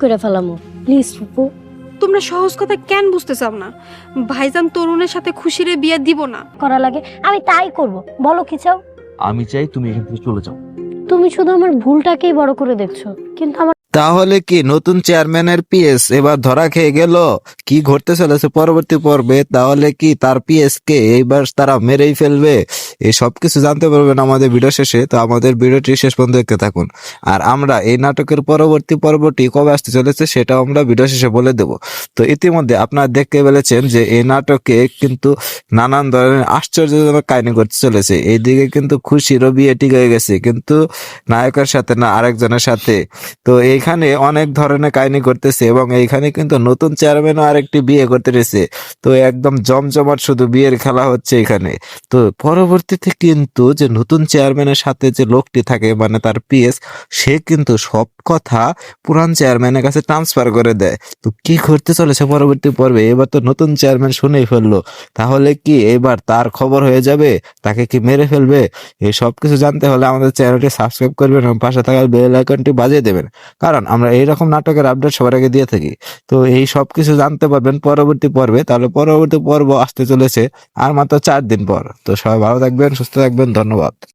করে ফেলামো। প্লিজ ফুপু। তোমরা সহজ কথা কেন বুঝতে চাও না? ভাইজান তরুণের সাথে খুশিরে বিয়ে দিব না। করা লাগে আমি তাই করব। বলো কি চাও? আমি চাই তুমি এখান থেকে চলে যাও। তুমি শুধু আমার ভুলটাকেই বড় করে দেখছো, কিন্তু আমার তাহলে কি নতুন চেয়ারম্যানের পিএস এবার ধরা খেয়ে গেল? কি ঘটতে চলেছে পরবর্তী পর্বে? তাহলে কি তার পিএস কে এইবার তারা মেরেই ফেলবে? এই সব কিছু জানতে পারবেন আমাদের ভিডিও শেষে। তো আমাদের ভিডিওটি শেষ পর্যন্ত দেখতে থাকুন। আর আমরা এই নাটকের পরবর্তী পর্বটি কবে আসতে চলেছে সেটাও আমরা ভিডিও শেষে বলে দেব। তো ইতিমধ্যে আপনারা দেখতে পেরেছেন যে এই নাটকে কিন্তু নানান ধরনের আশ্চর্যজনক কাহিনী ঘটতে চলেছে। এইদিকে কিন্তু খুশিরও বিয়ে ঠিক হয়ে গেছে, কিন্তু নায়কের সাথে না, আরেকজনের সাথে। তো এইখানে অনেক ধরনের কাহিনী করতেছে এবং এইখানে কিন্তু নতুন চেয়ারম্যানও আরেকটি বিয়ে করতে রয়েছে। তো একদম জমজমাট শুধু বিয়ের খেলা হচ্ছে এখানে। তো পরবর্তীতে কিন্তু যে নতুন চেয়ারম্যানের সাথে যে লোকটি থাকে, মানে তার পিএস, সে কিন্তু সব কথা পুরান চেয়ারম্যানের কাছে ট্রান্সফার করে দেয়। তো কি করতে চলেছে পরবর্তী পর্বে? এবার তো নতুন চেয়ারম্যান শুনেই ফেললো। তাহলে কি এবার তার খবর হয়ে যাবে? তাকে কি মেরে ফেলবে? এই সব কিছু জানতে হলে আমাদের চ্যানেলটি সাবস্ক্রাইব করবেন এবং পাশে থাকা বেল আইকনটি বাজিয়ে দেবেন, কারণ আমরা এইরকম নাটকের আপডেট সবার আগে দিয়ে থাকি। তো এই সব কিছু জানতে পারবেন পরবর্তী পর্বে। তাহলে পরবর্তী পর্ব আসতে চলেছে আর মাত্র 4 দিন পর। তো সবাই ভালো থাকবেন, সুস্থ থাকবেন, ধন্যবাদ।